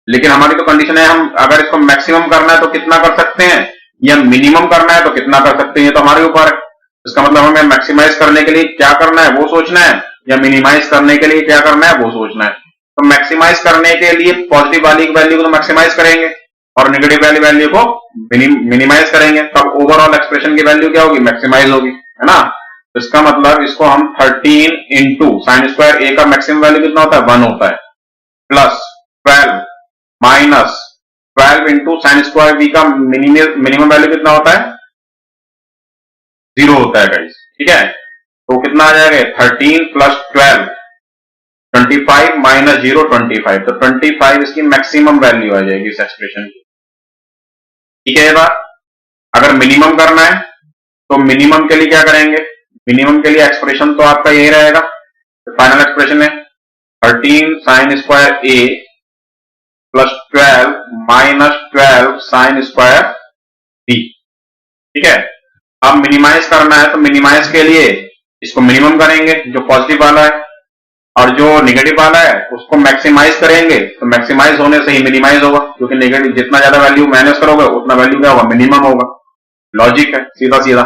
लेकिन हमारी तो कंडीशन है, हम अगर इसको मैक्सिमम करना है तो कितना कर सकते हैं, या मिनिमम करना है तो कितना कर सकते हैं, ये तो हमारे ऊपर है। इसका मतलब हमें मैक्सिमाइज करने के लिए क्या करना है वो सोचना है, या मिनिमाइज करने के लिए क्या करना है वो सोचना है। तो मैक्सिमाइज करने के लिए पॉजिटिव वाली वैल्यू को तो मैक्सिमाइज करेंगे और नेगेटिव वाली वैल्यू को मिनिमाइज करेंगे, तब ओवरऑल एक्सप्रेशन की वैल्यू क्या होगी, मैक्सिमाइज होगी, है ना। तो इसका मतलब इसको हम 13 इंटू साइन स्क्वायर ए का मैक्सिमम वैल्यू कितना होता है, 1 होता है, plus 12 minus 12 into sine square B का मिनिमम वैल्यू कितना होता है, 0 होता है गाइस, ठीक है। तो कितना आ जाएगा, 13 प्लस 12 25 माइनस 0 25, तो 25 इसकी मैक्सिमम वैल्यू आ जाएगी इस एक्सप्रेशन की, ठीक है। ये बात अगर मिनिमम करना है तो मिनिमम के लिए क्या करेंगे, मिनिमम के लिए एक्सप्रेशन तो आपका यही रहेगा, तो फाइनल एक्सप्रेशन है 13 sine square A plus 12 minus 12 sine square B, ठीक है। अब मिनिमाइज करना है तो मिनिमाइज के लिए इसको मिनिमम करेंगे जो पॉजिटिव वाला है, और जो नेगेटिव वाला है उसको मैक्सिमाइज करेंगे, तो मैक्सिमाइज होने से ही मिनिमाइज होगा, क्योंकि नेगेटिव जितना ज्यादा वैल्यू माइनस करोगे उतना वैल्यू क्या होगा, मिनिमम होगा, लॉजिक है सीधा सीधा।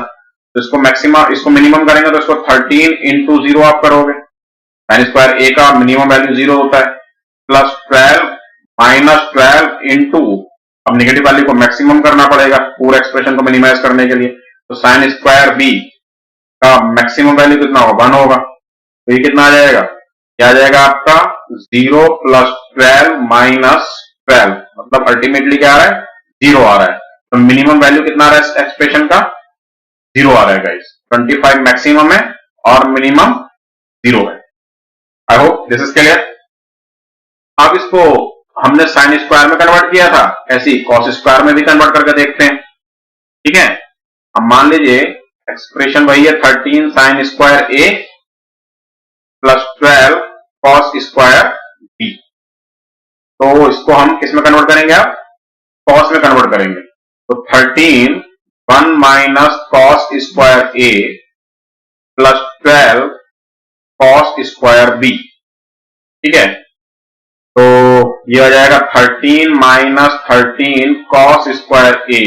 तो इसको मिनिमम करेंगे तो इसको 13 इंटू 0 आप करोगे, साइन स्क्वायर ए का मिनिमम वैल्यू 0 होता है, प्लस 12 माइनस 12 इंटू, अब नेगेटिव वैल्यू को मैक्सिमम करना पड़ेगा पूरे एक्सप्रेशन को मिनिमाइज करने के लिए, तो साइन स्क्वायर बी का मैक्सिमम वैल्यू कितना होगा, 1 होगा। तो ये कितना आ जाएगा, क्या आ जाएगा आपका 0 प्लस 12 माइनस 12, मतलब अल्टीमेटली क्या आ रहा है, 0 आ रहा है। तो मिनिमम वैल्यू कितना आ रहा है इस एक्सप्रेशन का, 0 आ रहा है गाइस। 25 मैक्सिमम है और मिनिमम 0 है। I hope this is clear. अब इसको हमने साइन स्क्वायर में कन्वर्ट किया था, ऐसे ही कॉस स्क्वायर में भी कन्वर्ट करके देखते हैं, ठीक है। अब मान लीजिए एक्सप्रेशन वही है 13 sine square A plus 12 cos square B, तो इसको हम किस में कन्वर्ट करेंगे, आप कॉस में कन्वर्ट करेंगे। तो 13 1 minus cos square A plus 12 cos square B, ठीक है। तो ये हो जाएगा 13 minus 13 cos square A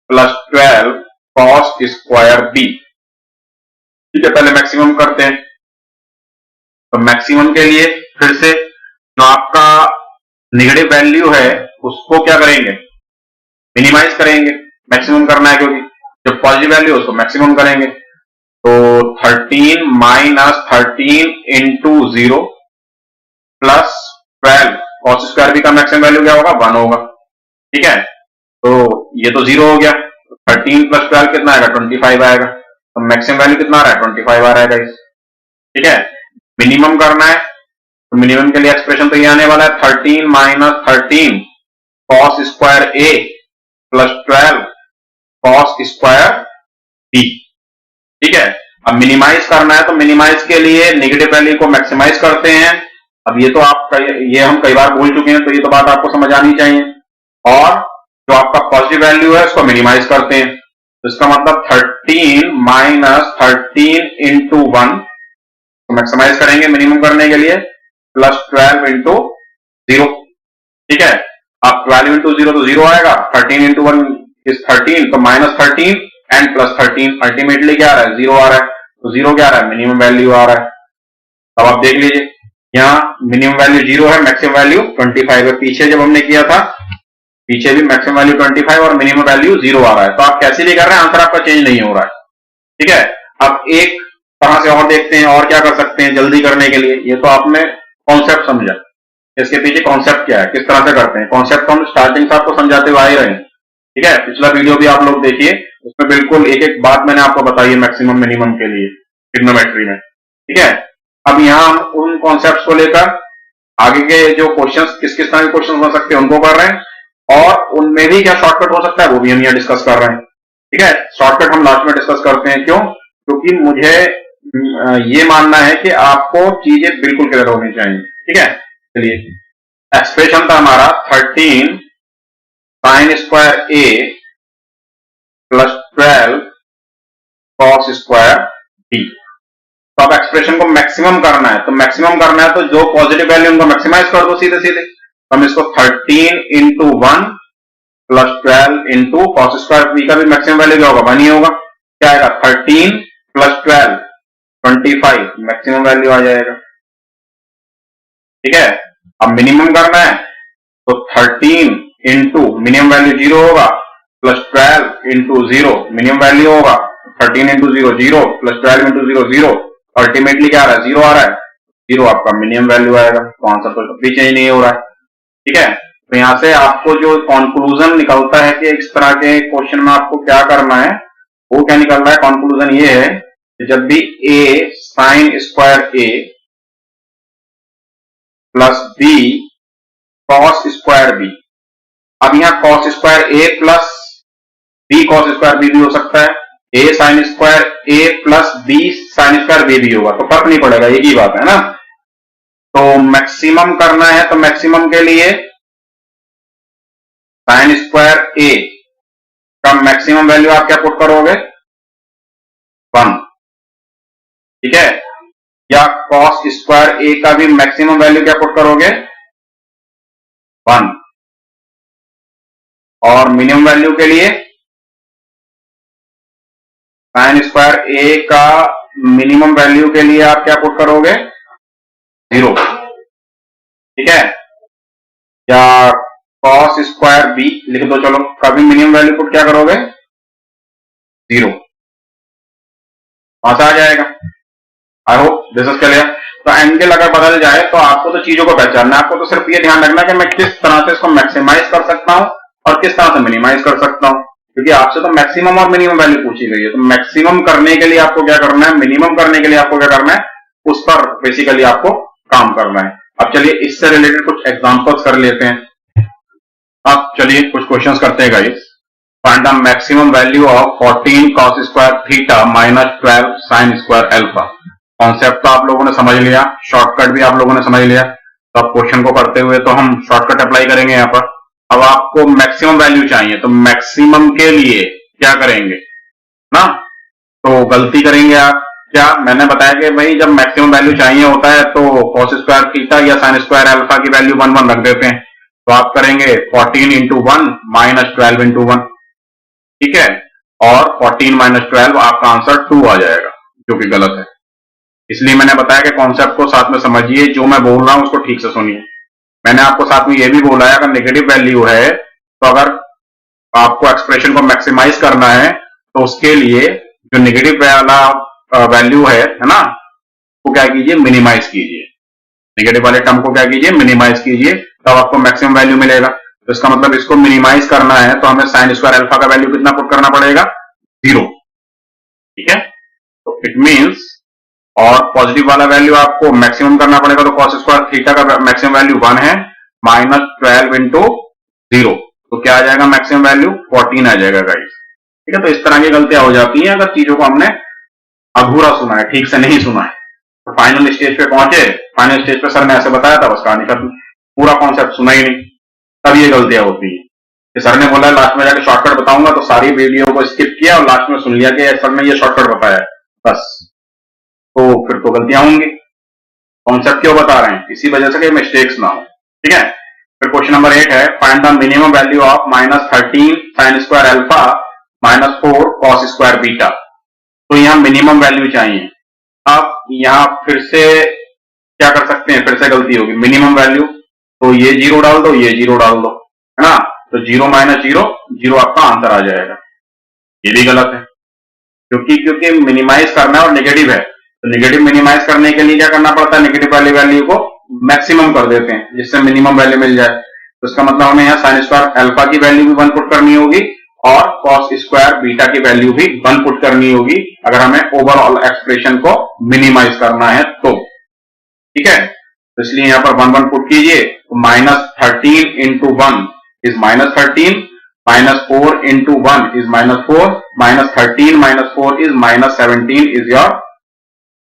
plus 12 cos square B, ठीक है। पहले मैक्सिमम करते हैं, तो मैक्सिमम के लिए फिर से जो आपका नेगेटिव वैल्यू है उसको क्या करेंगे, मिनिमाइज करेंगे, मैक्सिमम करना है क्योंकि जो पॉजिटिव वैल्यू है उसको मैक्सिमम करेंगे। तो 13 minus 13 into 0 plus 12 cos square B का मैक्सिमम वैल्यू क्या होगा, 1 होगा, ठीक है। तो ये तो 0 हो गया, 13 प्लस 12 कितना आएगा, 25 आएगा, तो मैक्सिमम वैल्यू कितना आ रहा है, 25 आ रहा है गाइस, ठीक है। मिनिमम करना है तो मिनिमम के लिए एक्सप्रेशन तो ये आने वाला है 13 minus 13 cos square A plus 12 cos square B, ठीक है। अब मिनिमाइज करना है तो मिनिमाइज के लिए नेगेटिव वैल्यू को मैक्सिमाइज करते हैं। अब ये तो ये हम कई बार बोल चुके हैं, तो ये तो बात आपको समझ आनी चाहिए। और जो आपका पॉजिटिव वैल्यू है उसको मिनिमाइज करते हैं, तो इसका मतलब 13 माइनस 13 इंटू 1 तो मैक्सिमाइज करेंगे मिनिमम करने के लिए, प्लस 12 इंटू 0। ठीक है, अब 12 इंटू 0 तो 0 आएगा, 13 इंटू 1 इज 13 तो माइनस 13 एंड प्लस 13, अल्टीमेटली क्या आ रहा है 0 आ रहा है, तो 0 क्या आ रहा है मिनिमम वैल्यू आ रहा है। अब आप देख लीजिए यहाँ मिनिमम वैल्यू 0 है, मैक्सिमम वैल्यू 25 है। पीछे जब हमने किया था पीछे भी मैक्सिमम वैल्यू 25 और मिनिमम वैल्यू 0 आ रहा है, तो आप कैसे भी कर रहे हैं आंसर आपका चेंज नहीं हो रहा है। ठीक है, अब एक तरह से और देखते हैं और क्या कर सकते हैं जल्दी करने के लिए। ये तो आपने कॉन्सेप्ट समझा, इसके पीछे कॉन्सेप्ट क्या है, किस तरह से करते हैं। कॉन्सेप्ट हम स्टार्टिंग से आपको समझाते हुए आ ही रहे हैं। ठीक है, पिछला वीडियो भी आप लोग देखिए, उसमें बिल्कुल एक एक बात मैंने आपको बताई है मैक्सिमम मिनिमम के लिए ट्रिग्नोमेट्री में। ठीक है, अब यहाँ हम उन कॉन्सेप्ट को लेकर आगे के जो क्वेश्चंस किस किस तरह के क्वेश्चन हो सकते हैं उनको कर रहे हैं, और उनमें भी क्या शॉर्टकट हो सकता है वो भी हम यहाँ डिस्कस कर रहे हैं। ठीक है, शॉर्टकट हम लास्ट में डिस्कस करते हैं, क्यों? क्योंकि मुझे ये मानना है कि आपको चीजें बिल्कुल क्लियर होनी चाहिए। ठीक है, चलिए एक्सप्रेशन था हमारा 13 sine square A plus 12 cos square B. तो अब एक्सप्रेशन को मैक्सिमम करना है, तो मैक्सिमम करना है तो जो पॉजिटिव वैल्यू उनको मैक्सिमाइज कर दो सीधे सीधे। तो हम इसको 13 into 1 plus 12 into cos square B का भी मैक्सिमम वैल्यू क्या होगा 1 ही होगा। क्या आएगा 13 प्लस 12 25 मैक्सिमम वैल्यू आ जाएगा। ठीक है, अब मिनिमम करना है तो 13 इंटू मिनिमम वैल्यू 0 होगा प्लस 12 इंटू 0 मिनिमम वैल्यू होगा, 13 इंटू 0 0 प्लस 12 इंटू 0 0, अल्टीमेटली क्या आ रहा है 0 आ रहा है, 0 आपका मिनिमम वैल्यू आएगा। तो आंसर तो भी चेंज नहीं हो रहा है। ठीक है, तो यहां से आपको जो कंक्लूजन निकलता है कि इस तरह के क्वेश्चन में आपको क्या करना है, वो क्या निकल रहा है, कंक्लूजन ये है कि जब भी a sine square a plus b cos square b, अब यहां cos square a plus b cos square b भी हो सकता है, a sine square a plus b sine square b भी होगा, तो फर्क नहीं पड़ेगा, एक ही बात है ना। तो मैक्सिमम करना है तो मैक्सिमम के लिए साइन स्क्वायर a का मैक्सिमम वैल्यू आप क्या पुट करोगे 1। ठीक है, या कॉस स्क्वायर a का भी मैक्सिमम वैल्यू क्या पुट करोगे 1, और मिनिमम वैल्यू के लिए साइन स्क्वायर a का मिनिमम वैल्यू के लिए आप क्या पुट करोगे 0। ठीक है, या कॉस स्क्वायर b लिख दो, चलो कभी मिनिमम वैल्यू पुट क्या करोगे 0, वहां से आ जाएगा। I hope this is clear. तो एंगल अगर बदल जाए तो आपको तो चीजों को पहचानना है, आपको तो सिर्फ ये ध्यान रखना है कि मैं किस तरह से इसको मैक्सिमाइज कर सकता हूं और किस तरह से मिनिमाइज कर सकता हूं, क्योंकि आपसे तो मैक्सिमम और मिनिमम वैल्यू पूछी गई है। तो मैक्सिमम करने के लिए आपको क्या करना है, मिनिमम करने के लिए आपको क्या करना है, उस पर बेसिकली आपको काम करना है। अब चलिए इससे रिलेटेड कुछ एग्जांपल्स कर लेते हैं। अब चलिए कुछ क्वेश्चंस करते हैं guys. Find the maximum value of 14 cos square theta minus 12 sin square alpha. Concept तो आप लोगों ने समझ लिया, शॉर्टकट भी आप लोगों ने समझ लिया। तो अब क्वेश्चन को करते हुए तो हम शॉर्टकट अप्लाई करेंगे यहाँ पर। अब आपको मैक्सिमम वैल्यू चाहिए, तो मैक्सिमम के लिए क्या करेंगे ना, तो गलती करेंगे आप क्या, मैंने बताया कि भाई जब मैक्सिमम वैल्यू चाहिए होता है तो cos स्क्वायर थीटा या sin स्क्वायर अल्फा की वैल्यू 1 1 रख देते हैं। तो आप करेंगे 14 इंटू 1 माइनस 12 इंटू 1। ठीक है, और 14 माइनस 12 आपका आंसर 2 आ जाएगा, जो कि गलत है। इसलिए मैंने बताया कि कॉन्सेप्ट को साथ में समझिए, जो मैं बोल रहा हूं उसको ठीक से सुनिए। मैंने आपको साथ में यह भी बोला है अगर नेगेटिव वैल्यू है तो अगर आपको एक्सप्रेशन को मैक्सिमाइज करना है तो उसके लिए जो नेगेटिव वाला वैल्यू है ना, वो क्या कीजिए मिनिमाइज कीजिए। नेगेटिव वाले टर्म को क्या कीजिए मिनिमाइज कीजिए, तब आपको मैक्सिमम वैल्यू मिलेगा। तो इसका मतलब इसको मिनिमाइज करना है तो हमें साइन स्क्वायर अल्फा का वैल्यू कितना पुट करना पड़ेगा 0। ठीक है, तो इट मींस, और पॉजिटिव वाला वैल्यू आपको मैक्सिमम करना पड़ेगा, तो cos स्क्वायर थीटा का मैक्सिमम वैल्यू 1 है, माइनस 12 इंटू 0, तो क्या आ जाएगा मैक्सिमम वैल्यू 14 आ जाएगा गाइस। ठीक है, तो इस तरह की गलतियां हो जाती हैं अगर चीजों को हमने अधूरा सुना है, ठीक से नहीं सुना है। तो फाइनल स्टेज पे पहुंचे, फाइनल स्टेज पे सर ने ऐसे बताया था, बस कहानी खत्म, पूरा कॉन्सेप्ट सुना ही नहीं, तब ये गलतियां होती है। कि सर ने बोला लास्ट में जाके शॉर्टकट बताऊंगा, तो सारी वीडियो को स्किप किया और लास्ट में सुन लिया कि सर ने ये शॉर्टकट बताया है, बस। तो फिर तो गलतियां होंगी। कॉन्सेप्ट क्यों बता रहे हैं? इसी वजह से कि मिस्टेक्स ना हो, ठीक है। फिर क्वेश्चन नंबर 8 है, find the minimum value of -13 sin square alpha -4 cos square beta. तो यहाँ मिनिमम वैल्यू चाहिए। अब यहाँ फिर से क्या कर सकते हैं, फिर से गलती होगी। मिनिमम वैल्यू तो ये 0 डाल दो, ये 0 डाल दो, है ना। तो 0 - 0 0 आपका आंसर आ जाएगा। ये भी गलत है, क्योंकि मिनिमाइज करना है और नेगेटिव है, तो नेगेटिव मिनिमाइज करने के लिए क्या करना पड़ता है, नेगेटिव वाली वैल्यू को मैक्सिमम कर देते हैं जिससे मिनिमम वैल्यू मिल जाए। तो इसका मतलब हमें यहाँ साइन स्क्वायर अल्फा की वैल्यू भी 1 पुट करनी होगी और कॉस स्क्वायर बीटा की वैल्यू भी 1 पुट करनी होगी, अगर हमें ओवरऑल एक्सप्रेशन को मिनिमाइज करना है तो, ठीक है। तो इसलिए यहाँ पर 1 पुट कीजिए, तो -13 into 1 is -13, -4 into 1 is -4, -13 - 4 is -17 is your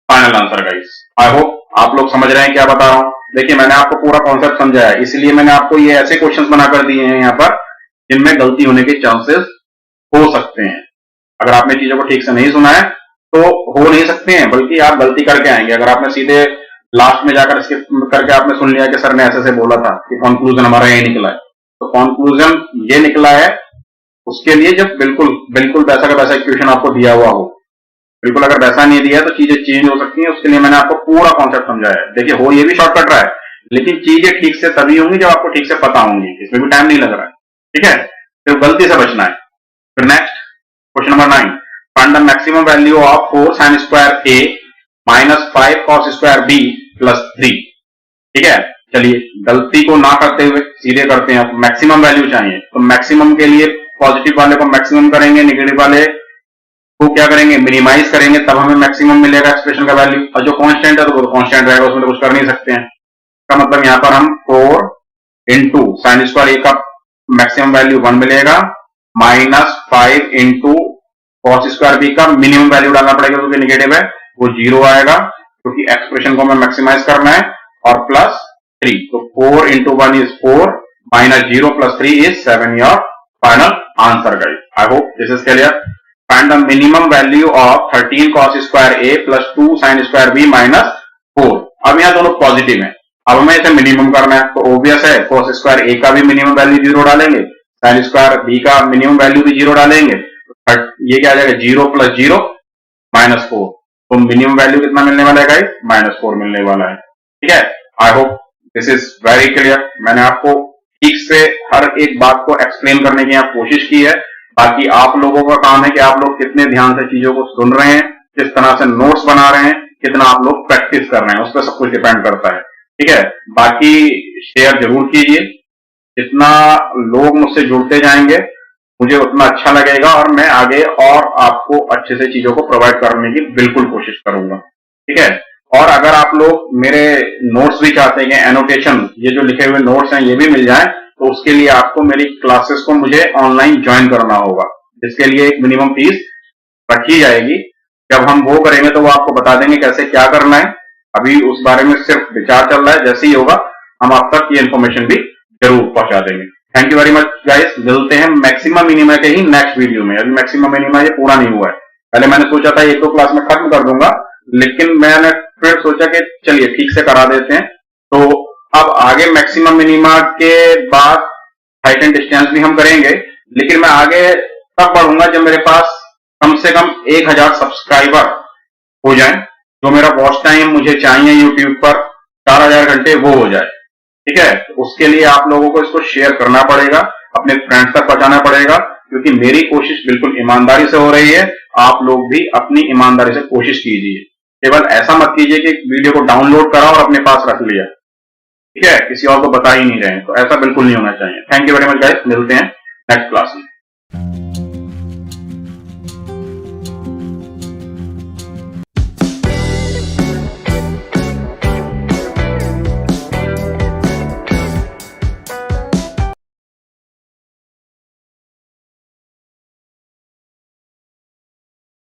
final answer guys. I hope आप लोग समझ रहे हैं क्या बता रहा हूं। देखिए मैंने आपको पूरा कॉन्सेप्ट समझाया है, इसलिए मैंने आपको ये ऐसे क्वेश्चंस बनाकर दिए हैं यहाँ पर जिनमें गलती होने के चांसेस हो सकते हैं। अगर आपने चीजों को ठीक से नहीं सुना है तो हो नहीं सकते हैं, बल्कि आप गलती करके आएंगे। अगर आपने सीधे लास्ट में जाकर स्किप करके आपने सुन लिया कि सर ने ऐसे से बोला था, कि कंक्लूजन हमारा ये निकला है, तो कंक्लूजन ये निकला है उसके लिए जब बिल्कुल वैसा का वैसा इक्वेशन आपको दिया हुआ हो। बिल्कुल अगर वैसा नहीं दिया तो चीजें चेंज हो सकती हैं, उसके लिए मैंने आपको पूरा कॉन्सेप्ट समझाया है। देखिए हो ये भी शॉर्टकट रहा है, लेकिन चीजें ठीक से तभी होंगी जब आपको ठीक से पता होंगी, इसमें भी टाइम नहीं लग रहा है, ठीक है। फिर गलती से बचना है। फिर next question number 9, find the maximum value of 4 sin square a -5 cos square b +3, ठीक है। चलिए गलती को ना करते हुए सीधे करते हैं। मैक्सिमम वैल्यू चाहिए, तो मैक्सिमम के लिए पॉजिटिव वाले को मैक्सिमम करेंगे, नेगेटिव वाले को क्या करेंगे, मिनिमाइज करेंगे, तब हमें मैक्सिमम मिलेगा एक्सप्रेशन का वैल्यू। और जो कांस्टेंट है तो वो कांस्टेंट रहेगा, उसमें तो कुछ कर नहीं सकते हैं। इसका मतलब यहाँ पर हम 4 into sin स्क्वायर a का मैक्सिमम वैल्यू 1 मिलेगा, -5 into cos स्क्वायर b का मिनिमम वैल्यू डालना पड़ेगा क्योंकि नेगेटिव है, वो 0 आएगा क्योंकि एक्सप्रेशन को हमें मैक्सिमाइज करना है, और +3। तो 4 into 1 is 4, -0 + 3 is 7 your final answer guys. I hope this is clear. Find the minimum value of 13 cos square a +2 sin square b -4। अब यहाँ दोनों पॉजिटिव हैं, अब हमें इसे मिनिमम करना है, तो ऑब्वियस है cos स्क्वायर a का भी मिनिमम वैल्यू 0 डालेंगे, sin स्क्वायर b का मिनिमम वैल्यू भी 0 डालेंगे, ये क्या आ जाएगा 0 + 0 -4। तो मिनिमम वैल्यू कितना मिलने वाला है गाइस, -4 मिलने वाला है, ठीक है। I hope this is very clear. मैंने आपको ठीक से हर एक बात को एक्सप्लेन करने की यहाँ कोशिश की है। बाकी आप लोगों का काम है कि आप लोग कितने ध्यान से चीजों को सुन रहे हैं, किस तरह से नोट्स बना रहे हैं, कितना आप लोग प्रैक्टिस कर रहे हैं, उस पर सब कुछ डिपेंड करता है, ठीक है। बाकी शेयर जरूर कीजिए, जितना लोग मुझसे जुड़ते जाएंगे मुझे उतना अच्छा लगेगा और मैं आगे और आपको अच्छे से चीजों को प्रोवाइड करने की बिल्कुल कोशिश करूंगा, ठीक है। और अगर आप लोग मेरे नोट्स भी चाहते हैं, एनोटेशन ये जो लिखे हुए नोट्स हैं ये भी मिल जाए, तो उसके लिए आपको मेरी क्लासेस को मुझे ऑनलाइन ज्वाइन करना होगा, जिसके लिए एक मिनिमम फीस रखी जाएगी। जब हम वो करेंगे तो वो आपको बता देंगे कैसे क्या करना है। अभी उस बारे में सिर्फ विचार चल रहा है, जैसे ही होगा हम आप तक ये इन्फॉर्मेशन भी जरूर पहुंचा देंगे। Thank you very much guys, मिलते हैं मैक्सिमम मिनिमा के ही नेक्स्ट वीडियो में। अभी मैक्सिमम मिनिमा ये पूरा नहीं हुआ है, पहले मैंने सोचा था एक दो क्लास में खत्म कर दूंगा, लेकिन मैंने फिर सोचा कि चलिए ठीक से करा देते हैं। तो अब आगे मैक्सिमम मिनिमा के बाद हाइट एंड डिस्टेंस भी हम करेंगे, लेकिन मैं आगे तब बढ़ूंगा जब मेरे पास कम से कम 1000 सब्सक्राइबर हो जाए। जो मेरा वॉच टाइम मुझे चाहिए यूट्यूब पर 4000 घंटे वो हो जाए, ठीक है। तो उसके लिए आप लोगों को इसको शेयर करना पड़ेगा, अपने फ्रेंड्स तक पहुंचाना पड़ेगा, क्योंकि मेरी कोशिश बिल्कुल ईमानदारी से हो रही है। आप लोग भी अपनी ईमानदारी से कोशिश कीजिए, केवल ऐसा मत कीजिए कि वीडियो को डाउनलोड करा और अपने पास रख लिया, ठीक है, किसी और को बता ही नहीं रहे हैं, तो ऐसा बिल्कुल नहीं होना चाहिए। Thank you very much guys, मिलते हैं नेक्स्ट क्लास में।